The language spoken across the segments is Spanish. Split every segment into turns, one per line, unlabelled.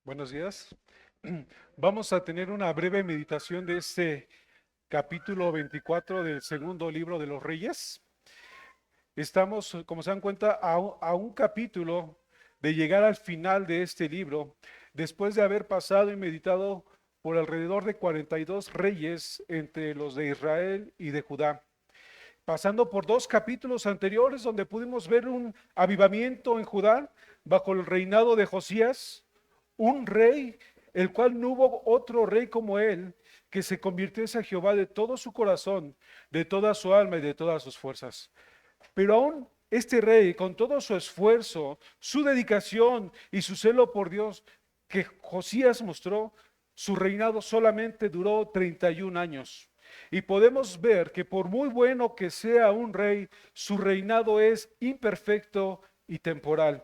Buenos días. Vamos a tener una breve meditación de este capítulo 24 del segundo libro de los Reyes. Estamos, como se dan cuenta, a un capítulo de llegar al final de este libro, después de haber pasado y meditado por alrededor de 42 reyes entre los de Israel y de Judá, pasando por dos capítulos anteriores donde pudimos ver un avivamiento en Judá bajo el reinado de Josías, un rey, el cual no hubo otro rey como él, que se convirtiese a Jehová de todo su corazón, de toda su alma y de todas sus fuerzas. Pero aún este rey, con todo su esfuerzo, su dedicación y su celo por Dios que Josías mostró, su reinado solamente duró 31 años. Y podemos ver que por muy bueno que sea un rey, su reinado es imperfecto y temporal.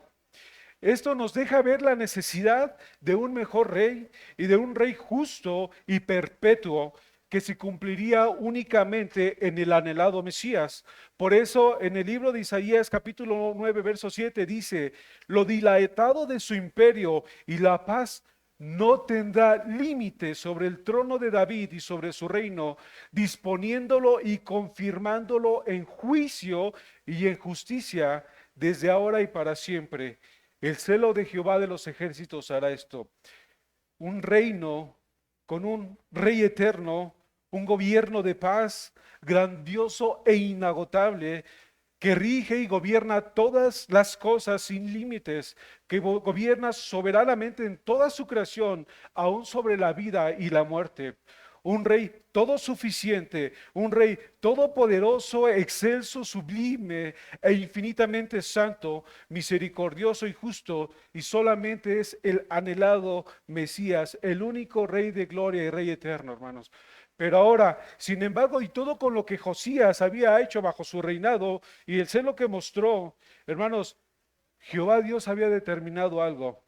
Esto nos deja ver la necesidad de un mejor rey y de un rey justo y perpetuo que se cumpliría únicamente en el anhelado Mesías. Por eso en el libro de Isaías capítulo 9 verso 7 dice, lo dilatado de su imperio y la paz no tendrá límite sobre el trono de David y sobre su reino, disponiéndolo y confirmándolo en juicio y en justicia desde ahora y para siempre. El celo de Jehová de los ejércitos hará esto. Un reino con un rey eterno, un gobierno de paz grandioso e inagotable, que rige y gobierna todas las cosas sin límites, que gobierna soberanamente en toda su creación, aún sobre la vida y la muerte. Un rey todo suficiente, un rey todopoderoso, excelso, sublime e infinitamente santo, misericordioso y justo, y solamente es el anhelado Mesías, el único rey de gloria y rey eterno, hermanos. Pero ahora, sin embargo, y todo con lo que Josías había hecho bajo su reinado y el celo que mostró, hermanos, Jehová Dios había determinado algo.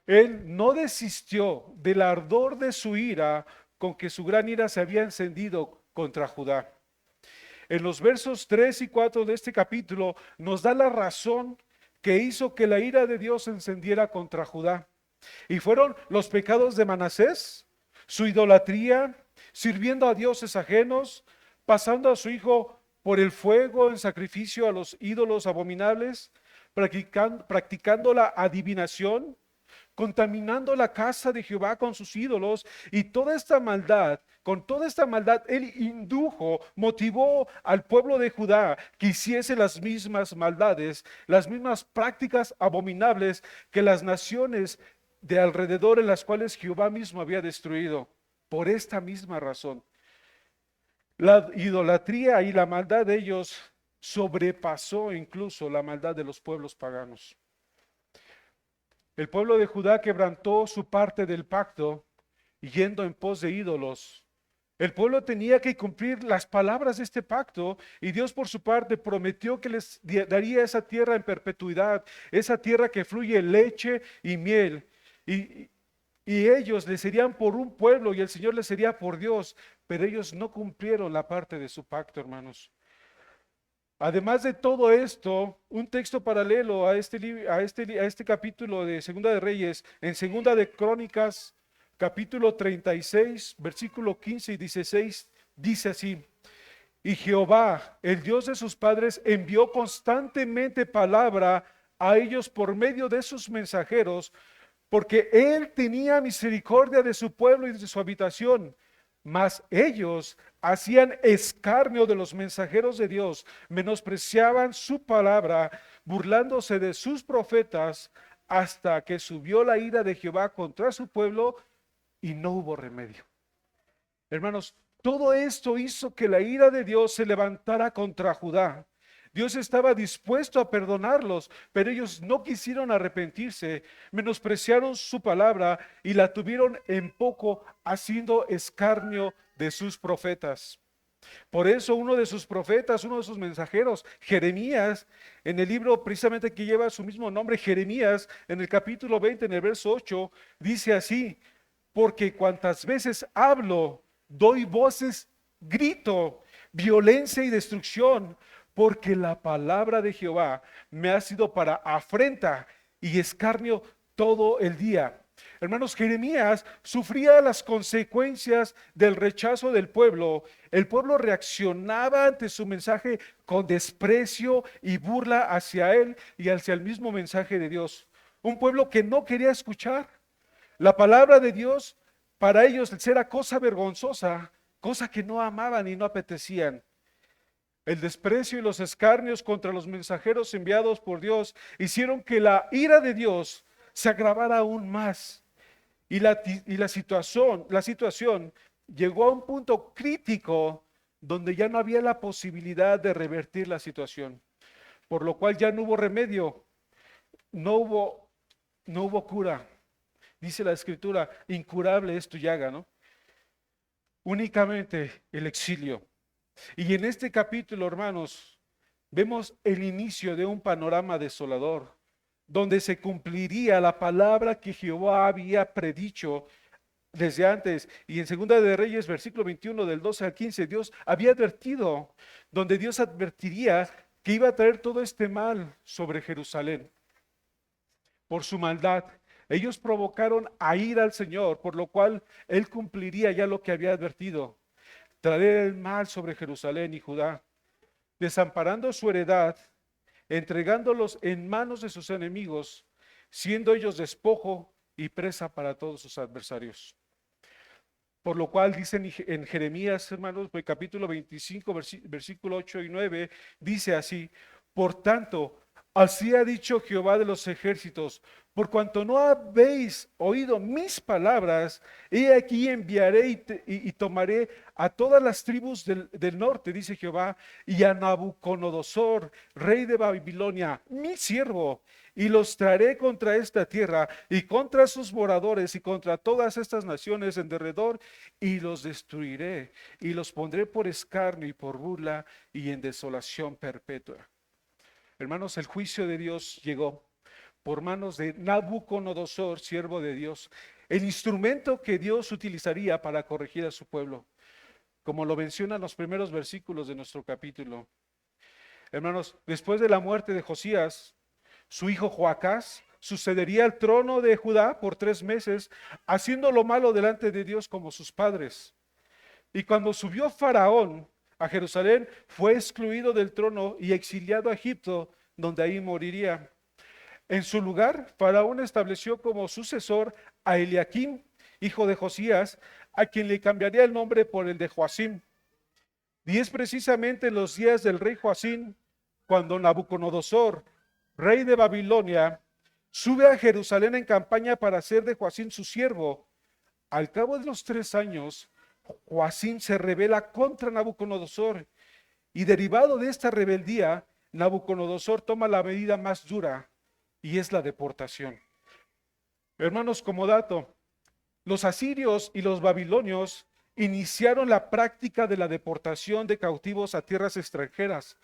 Él no desistió del ardor de su ira con que su gran ira se había encendido contra Judá. En los versos 3 y 4 de este capítulo nos da la razón que hizo que la ira de Dios se encendiera contra Judá. Y fueron los pecados de Manasés, su idolatría, sirviendo a dioses ajenos, pasando a su hijo por el fuego en sacrificio a los ídolos abominables, practicando la adivinación, contaminando la casa de Jehová con sus ídolos y toda esta maldad. Con toda esta maldad, él indujo, motivó al pueblo de Judá que hiciese las mismas maldades, las mismas prácticas abominables que las naciones de alrededor en las cuales Jehová mismo había destruido. Por esta misma razón, la idolatría y la maldad de ellos sobrepasó incluso la maldad de los pueblos paganos. El pueblo de Judá quebrantó su parte del pacto yendo en pos de ídolos. El pueblo tenía que cumplir las palabras de este pacto y Dios por su parte prometió que les daría esa tierra en perpetuidad, esa tierra que fluye leche y miel. Y, y ellos le serían por un pueblo y el Señor les sería por Dios, pero ellos no cumplieron la parte de su pacto, hermanos. Además de todo esto, un texto paralelo a este capítulo de Segunda de Reyes, en Segunda de Crónicas, capítulo 36, versículo 15 y 16, dice así: y Jehová, el Dios de sus padres, envió constantemente palabra a ellos por medio de sus mensajeros, porque él tenía misericordia de su pueblo y de su habitación. Mas ellos hacían escarnio de los mensajeros de Dios, menospreciaban su palabra, burlándose de sus profetas, hasta que subió la ira de Jehová contra su pueblo y no hubo remedio. Hermanos, todo esto hizo que la ira de Dios se levantara contra Judá. Dios estaba dispuesto a perdonarlos, pero ellos no quisieron arrepentirse, menospreciaron su palabra y la tuvieron en poco, haciendo escarnio de sus profetas. Por eso uno de sus profetas, uno de sus mensajeros, Jeremías, en el libro precisamente que lleva su mismo nombre, Jeremías, en el capítulo 20, en el verso 8, dice así: porque cuantas veces hablo, doy voces, grito, violencia y destrucción, porque la palabra de Jehová me ha sido para afrenta y escarnio todo el día. Hermanos, Jeremías sufría las consecuencias del rechazo del pueblo. El pueblo reaccionaba ante su mensaje con desprecio y burla hacia él y hacia el mismo mensaje de Dios. Un pueblo que no quería escuchar la palabra de Dios. Para ellos era cosa vergonzosa, cosa que no amaban y no apetecían. El desprecio y los escarnios contra los mensajeros enviados por Dios hicieron que la ira de Dios se agravara aún más. Y la situación llegó a un punto crítico donde ya no había la posibilidad de revertir la situación, por lo cual ya no hubo remedio, no hubo cura. Dice la escritura, incurable es tu llaga, ¿no? Únicamente el exilio. Y en este capítulo, hermanos, vemos el inicio de un panorama desolador, donde se cumpliría la palabra que Jehová había predicho desde antes. Y en Segunda de Reyes, versículo 21, del 12 al 15, Dios había advertido, donde Dios advertiría que iba a traer todo este mal sobre Jerusalén por su maldad. Ellos provocaron a ir al Señor, por lo cual Él cumpliría ya lo que había advertido, traer el mal sobre Jerusalén y Judá, desamparando su heredad, entregándolos en manos de sus enemigos, siendo ellos despojo y presa para todos sus adversarios. Por lo cual dicen en Jeremías, hermanos, capítulo 25, versículo 8 y 9, dice así: por tanto, así ha dicho Jehová de los ejércitos, por cuanto no habéis oído mis palabras, he aquí enviaré y tomaré a todas las tribus del norte, dice Jehová, y a Nabucodonosor, rey de Babilonia, mi siervo, y los traeré contra esta tierra y contra sus moradores y contra todas estas naciones en derredor, y los destruiré y los pondré por escarnio y por burla y en desolación perpetua. Hermanos, el juicio de Dios llegó por manos de Nabucodonosor, siervo de Dios, el instrumento que Dios utilizaría para corregir a su pueblo, como lo mencionan los primeros versículos de nuestro capítulo. Hermanos, después de la muerte de Josías, su hijo Joacás sucedería al trono de Judá por 3 meses, haciendo lo malo delante de Dios como sus padres. Y cuando subió Faraón a Jerusalén, fue excluido del trono y exiliado a Egipto, donde ahí moriría. En su lugar, Faraón estableció como sucesor a Eliaquim, hijo de Josías, a quien le cambiaría el nombre por el de Joacim. Y es precisamente en los días del rey Joacim cuando Nabucodonosor, rey de Babilonia, sube a Jerusalén en campaña para hacer de Joacim su siervo. Al cabo de los 3 años, Joacim se rebela contra Nabucodonosor, y derivado de esta rebeldía, Nabucodonosor toma la medida más dura, y es la deportación. Hermanos, como dato, los asirios y los babilonios iniciaron la práctica de la deportación de cautivos a tierras extranjeras.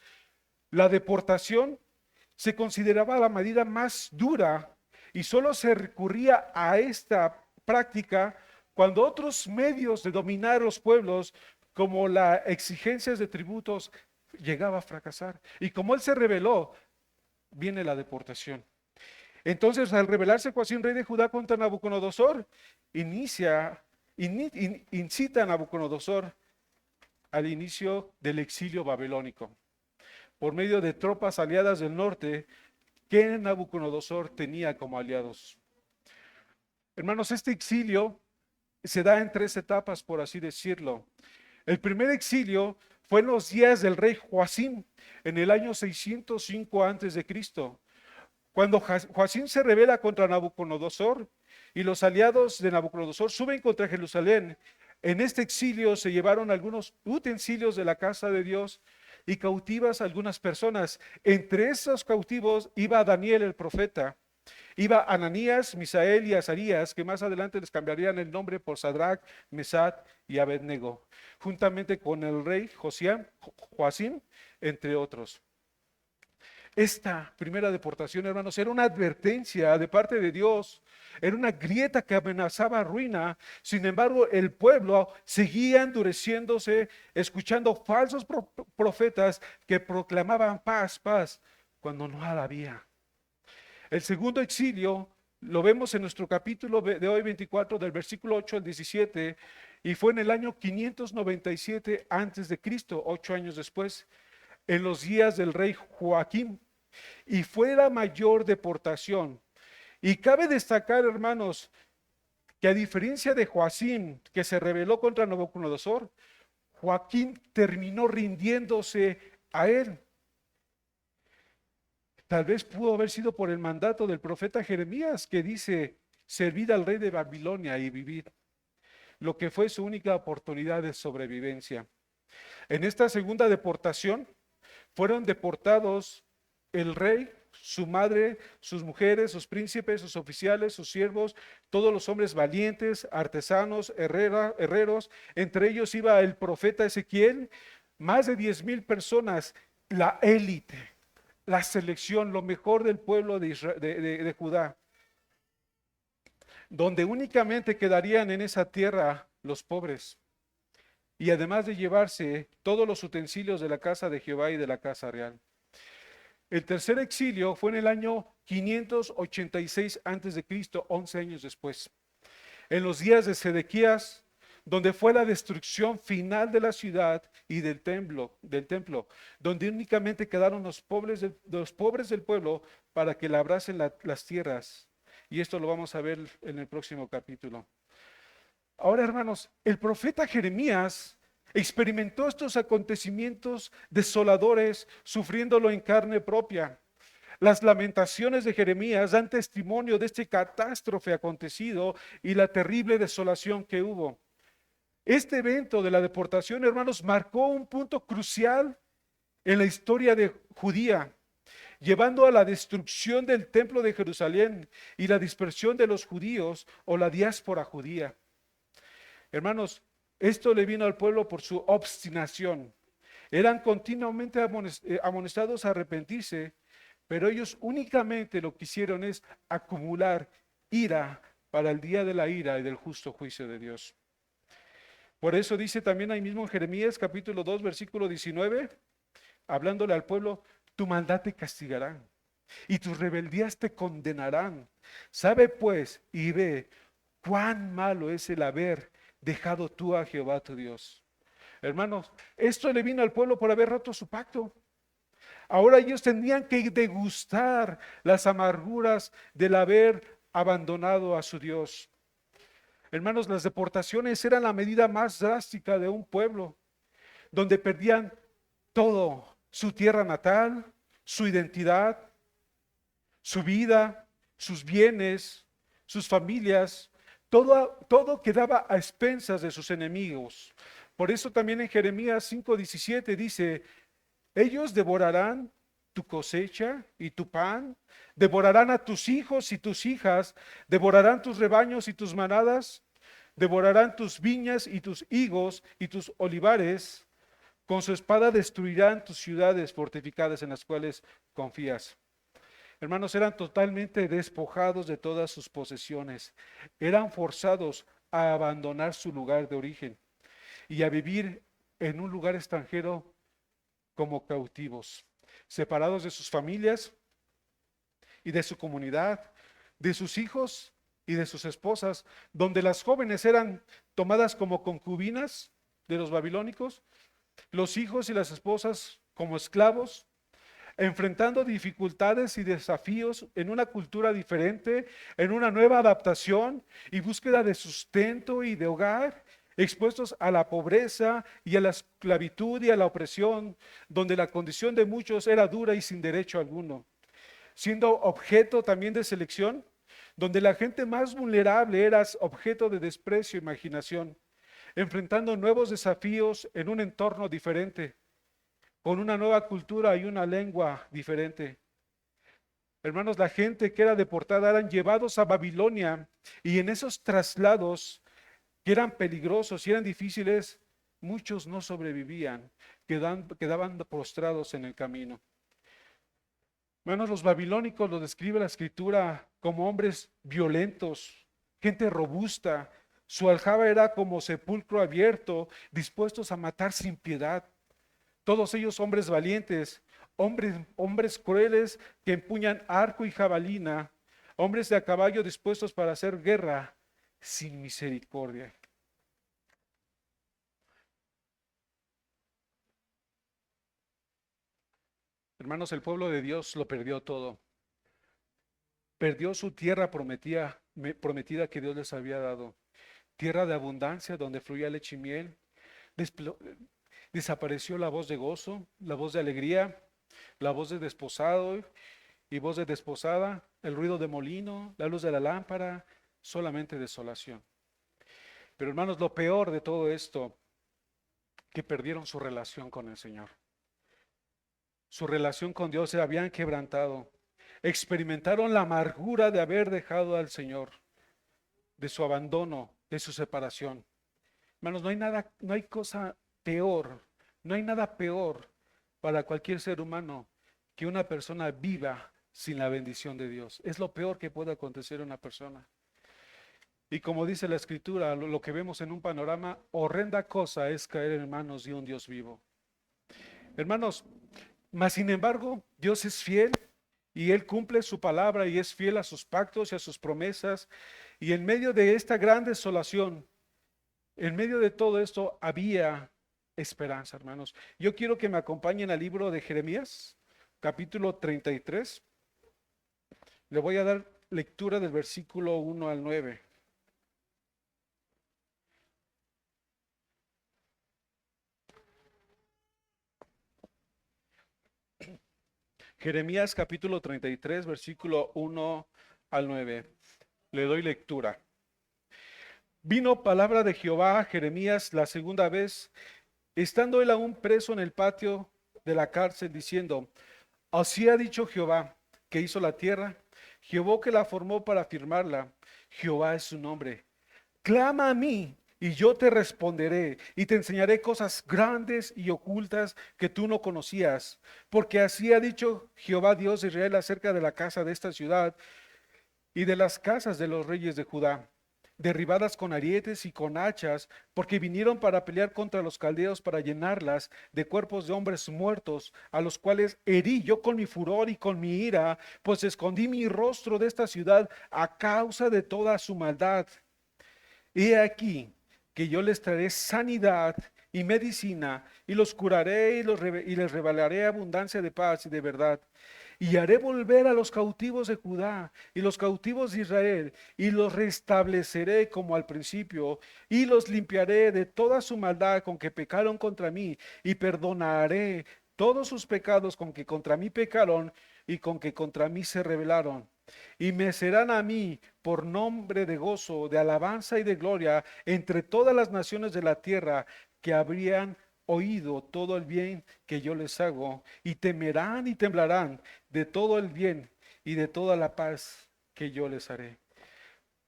La deportación se consideraba la medida más dura y solo se recurría a esta práctica cuando otros medios de dominar los pueblos, como las exigencias de tributos, llegaba a fracasar. Y como él se rebeló, viene la deportación. Entonces, al rebelarse Joacim, rey de Judá, contra Nabucodonosor, incita a Nabucodonosor al inicio del exilio babilónico, por medio de tropas aliadas del norte que Nabucodonosor tenía como aliados. Hermanos, este exilio se da en 3 etapas, por así decirlo. El primer exilio fue en los días del rey Joacim, en el año 605 a.C., cuando Joacim se rebela contra Nabucodonosor y los aliados de Nabucodonosor suben contra Jerusalén. En este exilio se llevaron algunos utensilios de la casa de Dios y cautivas algunas personas. Entre esos cautivos iba Daniel el profeta, iba Ananías, Misael y Azarías, que más adelante les cambiarían el nombre por Sadrach, Mesach y Abednego, juntamente con el rey Joacim, entre otros. Esta primera deportación, hermanos, era una advertencia de parte de Dios, era una grieta que amenazaba ruina. Sin embargo, el pueblo seguía endureciéndose, escuchando falsos profetas que proclamaban paz, paz, cuando no la había. El segundo exilio Lo vemos en nuestro capítulo de hoy 24, del versículo 8 al 17, y fue en el año 597 antes de Cristo, 8 años después, en los días del rey Joaquín, y fue la mayor deportación. Y cabe destacar, hermanos, que a diferencia de Joacim, que se rebeló contra Nabucodonosor, Joaquín terminó rindiéndose a él. Tal vez pudo haber sido por el mandato del profeta Jeremías, que dice: servid al rey de Babilonia y vivid, lo que fue su única oportunidad de sobrevivencia. En esta segunda deportación fueron deportados el rey, su madre, sus mujeres, sus príncipes, sus oficiales, sus siervos, todos los hombres valientes, artesanos, herreros. Entre ellos iba el profeta Ezequiel, más de 10,000 personas, la élite, la selección, lo mejor del pueblo de Judá, donde únicamente quedarían en esa tierra los pobres, y además de llevarse todos los utensilios de la casa de Jehová y de la casa real. El tercer exilio fue en el año 586 antes de Cristo, 11 años después, en los días de Sedequías, donde fue la destrucción final de la ciudad y del templo, donde únicamente quedaron los pobres del pueblo para que labrasen las tierras. Y esto lo vamos a ver en el próximo capítulo. Ahora, hermanos, el profeta Jeremías experimentó estos acontecimientos desoladores, sufriéndolo en carne propia. Las lamentaciones de Jeremías dan testimonio de este catástrofe acontecido y la terrible desolación que hubo. Este evento de la deportación, hermanos, marcó un punto crucial en la historia de Judía, llevando a la destrucción del templo de Jerusalén y la dispersión de los judíos o la diáspora judía. Hermanos, esto le vino al pueblo por su obstinación. Eran continuamente amonestados a arrepentirse, pero ellos únicamente lo que hicieron es acumular ira para el día de la ira y del justo juicio de Dios. Por eso dice también ahí mismo en Jeremías capítulo 2, versículo 19, hablándole al pueblo: tu maldad te castigará y tus rebeldías te condenarán. Sabe pues y ve cuán malo es el haber dejado tú a Jehová tu Dios. Hermanos, esto le vino al pueblo por haber roto su pacto. Ahora ellos tenían que degustar las amarguras del haber abandonado a su Dios. Hermanos, las deportaciones eran la medida más drástica de un pueblo, donde perdían todo: su tierra natal, su identidad, su vida, sus bienes, sus familias. Todo quedaba a expensas de sus enemigos. Por eso también en Jeremías 5:17 dice: ellos devorarán tu cosecha y tu pan, devorarán a tus hijos y tus hijas, devorarán tus rebaños y tus manadas, devorarán tus viñas y tus higos y tus olivares, con su espada destruirán tus ciudades fortificadas en las cuales confías. Hermanos, eran totalmente despojados de todas sus posesiones, eran forzados a abandonar su lugar de origen y a vivir en un lugar extranjero como cautivos, separados de sus familias y de su comunidad, de sus hijos y de sus esposas, donde las jóvenes eran tomadas como concubinas de los babilónicos, los hijos y las esposas como esclavos, enfrentando dificultades y desafíos en una cultura diferente, en una nueva adaptación y búsqueda de sustento y de hogar, expuestos a la pobreza y a la esclavitud y a la opresión, donde la condición de muchos era dura y sin derecho alguno, siendo objeto también de selección, donde la gente más vulnerable era objeto de desprecio e imaginación, enfrentando nuevos desafíos en un entorno diferente, con una nueva cultura y una lengua diferente. Hermanos, la gente que era deportada eran llevados a Babilonia, y en esos traslados que eran peligrosos y eran difíciles, muchos no sobrevivían, quedaban postrados en el camino. Hermanos, los babilónicos lo describe la escritura como hombres violentos, gente robusta. Su aljaba era como sepulcro abierto, dispuestos a matar sin piedad. Todos ellos hombres valientes, hombres crueles que empuñan arco y jabalina, hombres de a caballo dispuestos para hacer guerra sin misericordia. Hermanos, el pueblo de Dios lo perdió todo. Perdió su tierra prometida que Dios les había dado. Tierra de abundancia donde fluía leche y miel. Desplo- Desapareció la voz de gozo, la voz de alegría, la voz de desposado y voz de desposada, el ruido de molino, la luz de la lámpara, solamente desolación. Pero hermanos, lo peor de todo esto, que perdieron su relación con el Señor. Su relación con Dios se habían quebrantado. Experimentaron la amargura de haber dejado al Señor, de su abandono, de su separación. Hermanos, no hay cosa peor, no hay nada peor para cualquier ser humano que una persona viva sin la bendición de Dios. Es lo peor que puede acontecer a una persona. Y como dice la Escritura, lo que vemos en un panorama, horrenda cosa es caer en manos de un Dios vivo. Hermanos, mas sin embargo, Dios es fiel y Él cumple su palabra y es fiel a sus pactos y a sus promesas. Y en medio de esta gran desolación, en medio de todo esto había esperanza, hermanos. Yo quiero que me acompañen al libro de Jeremías, capítulo 33. Le voy a dar lectura del versículo 1 al 9. Jeremías capítulo 33, versículo 1 al 9. Le doy lectura. Vino palabra de Jehová a Jeremías la segunda vez, estando él aún preso en el patio de la cárcel, diciendo: Así ha dicho Jehová, que hizo la tierra, Jehová que la formó para firmarla, Jehová es su nombre. Clama a mí y yo te responderé y te enseñaré cosas grandes y ocultas que tú no conocías, porque así ha dicho Jehová Dios de Israel acerca de la casa de esta ciudad y de las casas de los reyes de Judá, derribadas con arietes y con hachas, porque vinieron para pelear contra los caldeos para llenarlas de cuerpos de hombres muertos, a los cuales herí yo con mi furor y con mi ira, pues escondí mi rostro de esta ciudad a causa de toda su maldad. He aquí que yo les traeré sanidad y medicina, y los curaré y les revelaré abundancia de paz y de verdad. Y haré volver a los cautivos de Judá y los cautivos de Israel, y los restableceré como al principio, y los limpiaré de toda su maldad con que pecaron contra mí, y perdonaré todos sus pecados con que contra mí pecaron y con que contra mí se rebelaron. Y me serán a mí por nombre de gozo, de alabanza y de gloria entre todas las naciones de la tierra, que habrían oído todo el bien que yo les hago, y temerán y temblarán de todo el bien y de toda la paz que yo les haré.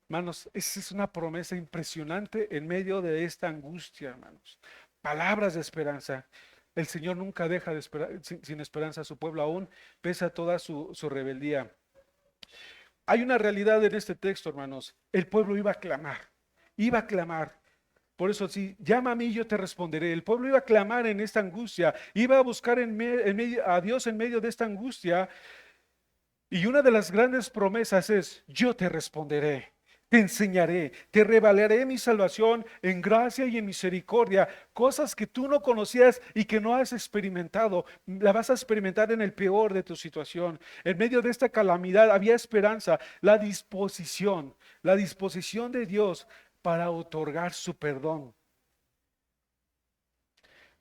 Hermanos, esa es una promesa impresionante en medio de esta angustia, hermanos. Palabras de esperanza. El Señor nunca deja de esperar, sin esperanza a su pueblo, aún pese a toda su rebeldía. Hay una realidad en este texto, hermanos. El pueblo iba a clamar, iba a clamar. Por eso, si llama a mí, yo te responderé. El pueblo iba a clamar en esta angustia, iba a buscar a Dios en medio de esta angustia. Y una de las grandes promesas es: yo te responderé, te enseñaré, te revelaré mi salvación en gracia y en misericordia, cosas que tú no conocías y que no has experimentado. La vas a experimentar en el peor de tu situación. En medio de esta calamidad había esperanza, la disposición de Dios para otorgar su perdón.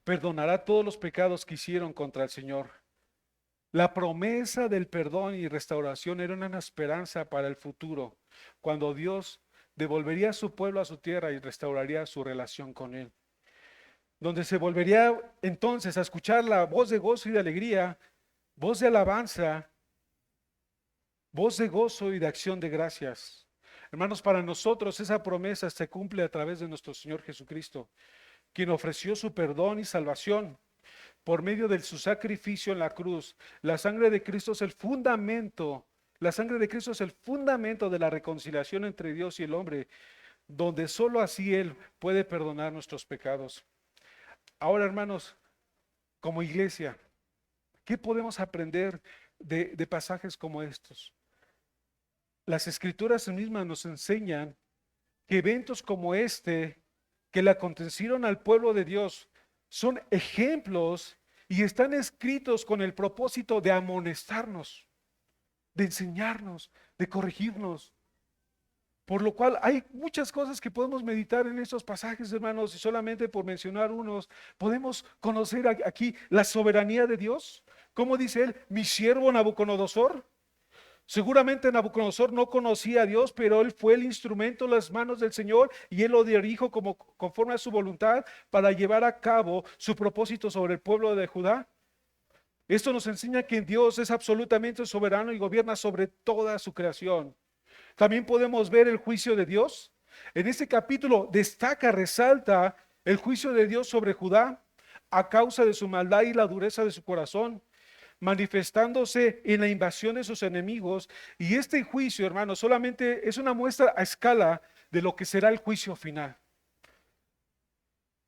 Perdonará todos los pecados que hicieron contra el Señor. La promesa del perdón y restauración era una esperanza para el futuro, cuando Dios devolvería a su pueblo a su tierra y restauraría su relación con él. Donde se volvería entonces a escuchar la voz de gozo y de alegría, voz de alabanza, voz de gozo y de acción de gracias. Hermanos, para nosotros esa promesa se cumple a través de nuestro Señor Jesucristo, quien ofreció su perdón y salvación por medio de su sacrificio en la cruz. La sangre de Cristo es el fundamento, la sangre de Cristo es el fundamento de la reconciliación entre Dios y el hombre, donde sólo así Él puede perdonar nuestros pecados. Ahora, hermanos, como iglesia, ¿qué podemos aprender de pasajes como estos? las escrituras mismas nos enseñan que eventos como este, que le acontecieron al pueblo de Dios, son ejemplos y están escritos con el propósito de amonestarnos, de enseñarnos, de corregirnos. Por lo cual hay muchas cosas que podemos meditar en estos pasajes, hermanos, y solamente por mencionar unos, podemos conocer aquí la soberanía de Dios. ¿Cómo dice él? Mi siervo Nabucodonosor. Seguramente Nabucodonosor no conocía a Dios, pero él fue el instrumento en las manos del Señor y él lo dirigió como conforme a su voluntad para llevar a cabo su propósito sobre el pueblo de Judá. Esto nos enseña que Dios es absolutamente soberano y gobierna sobre toda su creación. También podemos ver el juicio de Dios. En este capítulo destaca, resalta el juicio de Dios sobre Judá a causa de su maldad y la dureza de su corazón, manifestándose en la invasión de sus enemigos. Y este juicio, hermano, solamente es una muestra a escala de lo que será el juicio final.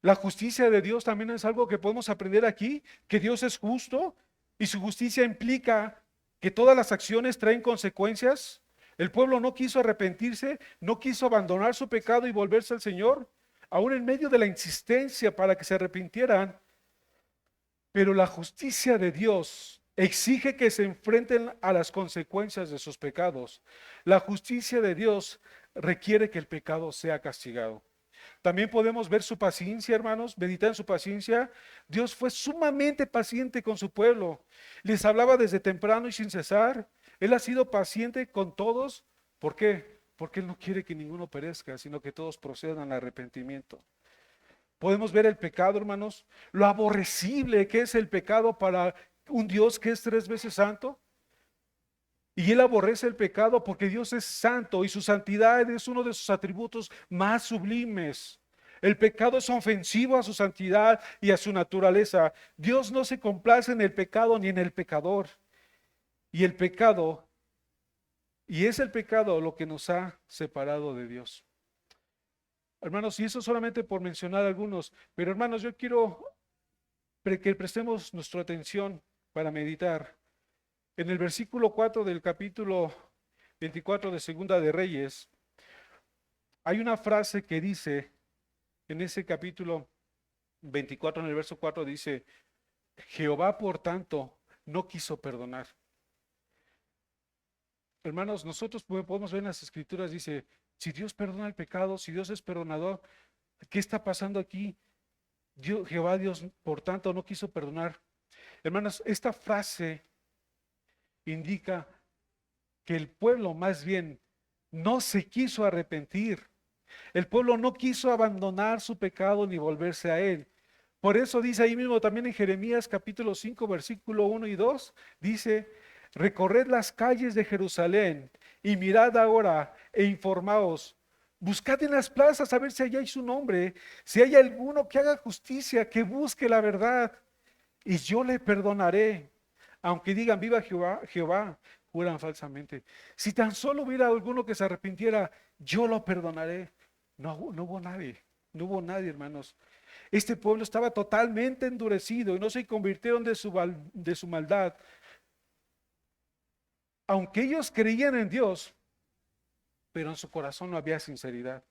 La justicia de Dios también es algo que podemos aprender aquí, que Dios es justo y su justicia implica que todas las acciones traen consecuencias. El pueblo no quiso arrepentirse, no quiso abandonar su pecado y volverse al Señor, aún en medio de la insistencia para que se arrepintieran. Pero la justicia de Dios exige que se enfrenten a las consecuencias de sus pecados. La justicia de Dios requiere que el pecado sea castigado. También podemos ver su paciencia, hermanos, meditar en su paciencia. Dios fue sumamente paciente con su pueblo. Les hablaba desde temprano y sin cesar. Él ha sido paciente con todos. ¿Por qué? Porque Él no quiere que ninguno perezca, sino que todos procedan al arrepentimiento. Podemos ver el pecado, hermanos, lo aborrecible que es el pecado para un Dios que es 3 veces santo. Y Él aborrece el pecado porque Dios es santo y su santidad es uno de sus atributos más sublimes. El pecado es ofensivo a su santidad y a su naturaleza. Dios no se complace en el pecado ni en el pecador. Y el pecado, y es el pecado lo que nos ha separado de Dios. Hermanos, y eso solamente por mencionar algunos, pero hermanos, yo quiero que prestemos nuestra atención para meditar. En el versículo 4 del capítulo 24 de Segunda de Reyes, hay una frase que dice, en ese capítulo 24, en el verso 4, dice, Jehová por tanto no quiso perdonar. Hermanos, nosotros podemos ver en las escrituras, dice, si Dios perdona el pecado, si Dios es perdonador, ¿qué está pasando aquí? Jehová Dios por tanto no quiso perdonar. Hermanos, esta frase indica que el pueblo más bien no se quiso arrepentir. El pueblo no quiso abandonar su pecado ni volverse a él. Por eso dice ahí mismo también en Jeremías capítulo 5, versículo 1 y 2, dice, recorred las calles de Jerusalén y mirad ahora e informaos. Buscad en las plazas a ver si hay su nombre, si hay alguno que haga justicia, que busque la verdad, y yo le perdonaré. Aunque digan viva Jehová, Jehová, juran falsamente. Si tan solo hubiera alguno que se arrepintiera, yo lo perdonaré. No, no hubo nadie, no hubo nadie, hermanos. Este pueblo estaba totalmente endurecido y no se convirtieron de su maldad. Aunque ellos creían en Dios, pero en su corazón no había sinceridad.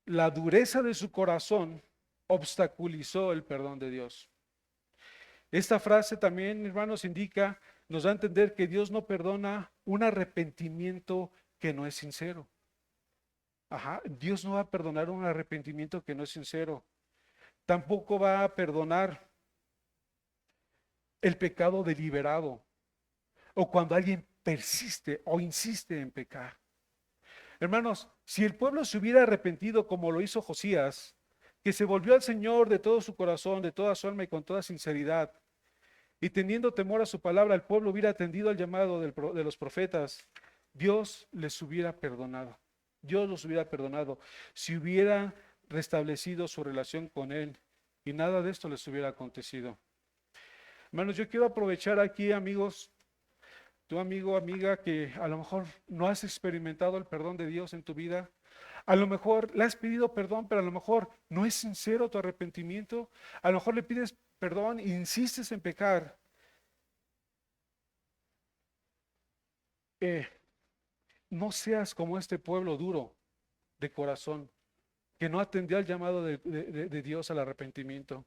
La dureza de su corazón obstaculizó el perdón de Dios. Esta frase también, hermanos, indica, nos da a entender que Dios no perdona un arrepentimiento que no es sincero. Dios no va a perdonar un arrepentimiento que no es sincero. Tampoco va a perdonar el pecado deliberado o cuando alguien persiste o insiste en pecar. Hermanos, si el pueblo se hubiera arrepentido como lo hizo Josías, que se volvió al Señor de todo su corazón, de toda su alma y con toda sinceridad, y teniendo temor a su palabra, el pueblo hubiera atendido al llamado de los profetas, Dios les hubiera perdonado. Dios los hubiera perdonado si hubiera restablecido su relación con Él y nada de esto les hubiera acontecido. Hermanos, yo quiero aprovechar aquí, amigos, tu amigo, amiga, que a lo mejor no has experimentado el perdón de Dios en tu vida. A lo mejor le has pedido perdón, pero a lo mejor no es sincero tu arrepentimiento. A lo mejor le pides perdón e insistes en pecar. no seas como este pueblo duro de corazón, que no atendió al llamado de Dios al arrepentimiento.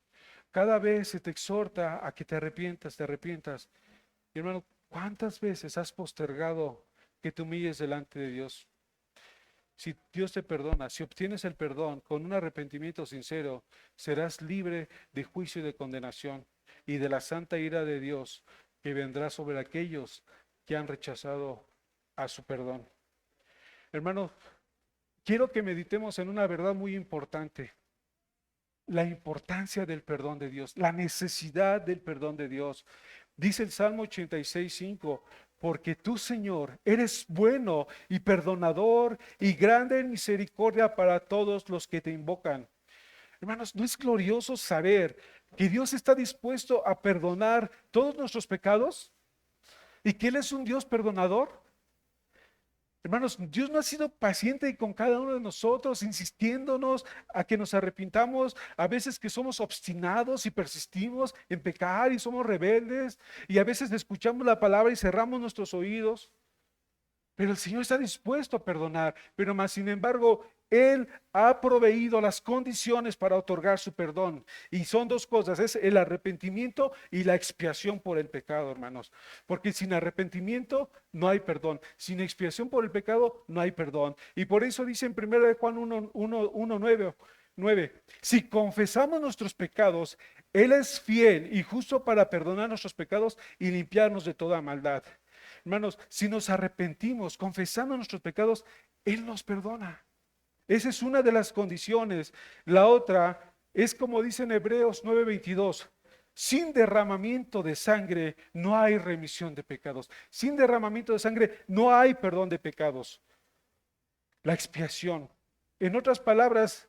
Cada vez se te exhorta a que te arrepientas, te arrepientas. Y hermano, ¿cuántas veces has postergado que te humilles delante de Dios? Si Dios te perdona, si obtienes el perdón con un arrepentimiento sincero, serás libre de juicio y de condenación y de la santa ira de Dios que vendrá sobre aquellos que han rechazado a su perdón. Hermano, quiero que meditemos en una verdad muy importante: la importancia del perdón de Dios, la necesidad del perdón de Dios. Dice el Salmo 86:5, porque tú, Señor, eres bueno y perdonador y grande en misericordia para todos los que te invocan. Hermanos, ¿no es glorioso saber que Dios está dispuesto a perdonar todos nuestros pecados y que Él es un Dios perdonador? Hermanos, Dios no ha sido paciente con cada uno de nosotros, insistiéndonos a que nos arrepintamos, a veces que somos obstinados y persistimos en pecar y somos rebeldes, y a veces escuchamos la palabra y cerramos nuestros oídos. Pero el Señor está dispuesto a perdonar, pero más sin embargo, Él ha proveído las condiciones para otorgar su perdón. Y son dos cosas: es el arrepentimiento y la expiación por el pecado, hermanos. Porque sin arrepentimiento no hay perdón. Sin expiación por el pecado no hay perdón. Y por eso dice en 1 Juan 1:9, si confesamos nuestros pecados, Él es fiel y justo para perdonar nuestros pecados y limpiarnos de toda maldad. Hermanos, si nos arrepentimos, confesando nuestros pecados, Él nos perdona. Esa es una de las condiciones. La otra es como dice en Hebreos 9:22. Sin derramamiento de sangre no hay remisión de pecados. Sin derramamiento de sangre no hay perdón de pecados. La expiación. En otras palabras,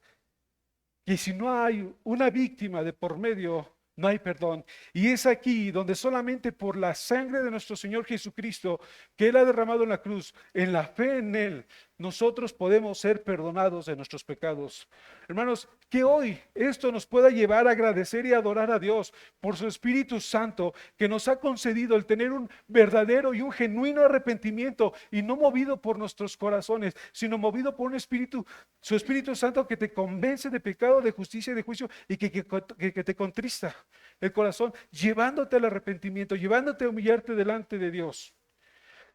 que si no hay una víctima de por medio, no hay perdón. Y es aquí donde solamente por la sangre de nuestro Señor Jesucristo, que Él ha derramado en la cruz, en la fe en Él, nosotros podemos ser perdonados de nuestros pecados. Hermanos, que hoy esto nos pueda llevar a agradecer y adorar a Dios por su Espíritu Santo, que nos ha concedido el tener un verdadero y un genuino arrepentimiento, y no movido por nuestros corazones, sino movido por un Espíritu, su Espíritu Santo, que te convence de pecado, de justicia y de juicio, y que te contrista el corazón, llevándote al arrepentimiento, llevándote a humillarte delante de Dios.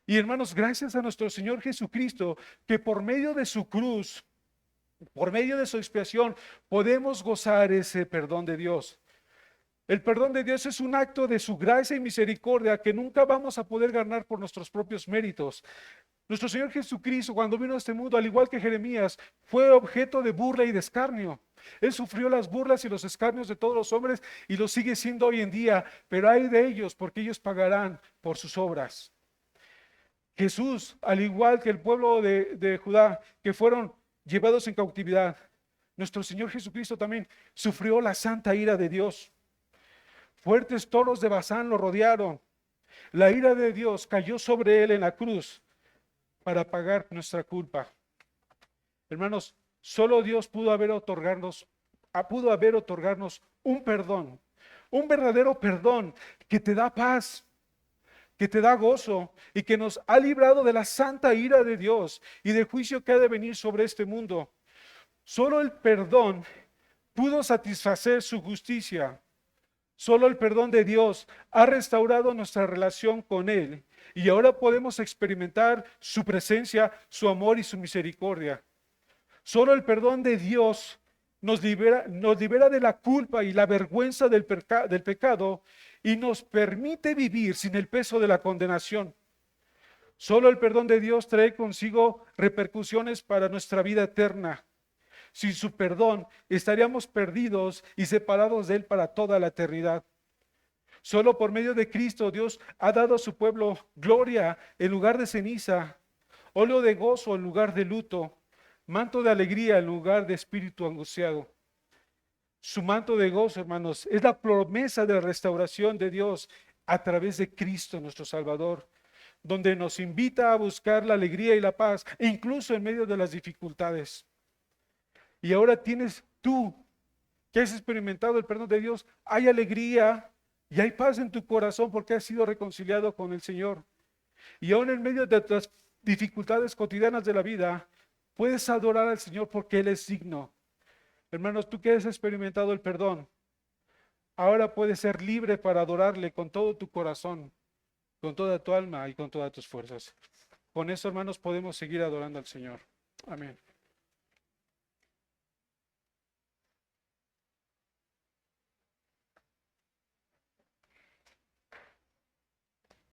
Y hermanos, gracias a nuestro Señor Jesucristo, que por medio de su cruz, por medio de su expiación, podemos gozar ese perdón de Dios. El perdón de Dios es un acto de su gracia y misericordia que nunca vamos a poder ganar por nuestros propios méritos. Nuestro Señor Jesucristo, cuando vino a este mundo, al igual que Jeremías, fue objeto de burla y de escarnio. Él sufrió las burlas y los escarnios de todos los hombres y lo sigue siendo hoy en día, pero hay de ellos porque ellos pagarán por sus obras. Jesús, al igual que el pueblo de Judá, que fueron llevados en cautividad, nuestro Señor Jesucristo también sufrió la santa ira de Dios. Fuertes toros de Basán lo rodearon. La ira de Dios cayó sobre él en la cruz para pagar nuestra culpa. Hermanos, solo Dios pudo haber otorgarnos un perdón, un verdadero perdón que te da paz, que te da gozo y que nos ha librado de la santa ira de Dios y del juicio que ha de venir sobre este mundo. Solo el perdón pudo satisfacer su justicia. Solo el perdón de Dios ha restaurado nuestra relación con Él y ahora podemos experimentar su presencia, su amor y su misericordia. Solo el perdón de Dios nos libera de la culpa y la vergüenza del pecado y nos permite vivir sin el peso de la condenación. Solo el perdón de Dios trae consigo repercusiones para nuestra vida eterna. Sin su perdón estaríamos perdidos y separados de Él para toda la eternidad. Solo por medio de Cristo Dios ha dado a su pueblo gloria en lugar de ceniza, óleo de gozo en lugar de luto, manto de alegría en lugar de espíritu angustiado. Su manto de gozo, hermanos, es la promesa de la restauración de Dios a través de Cristo nuestro Salvador, donde nos invita a buscar la alegría y la paz, incluso en medio de las dificultades. Y ahora tienes tú, que has experimentado el perdón de Dios, hay alegría y hay paz en tu corazón porque has sido reconciliado con el Señor. Y aún en medio de dificultades cotidianas de la vida, puedes adorar al Señor porque Él es digno. Hermanos, tú que has experimentado el perdón, ahora puedes ser libre para adorarle con todo tu corazón, con toda tu alma y con todas tus fuerzas. Con eso, hermanos, podemos seguir adorando al Señor. Amén.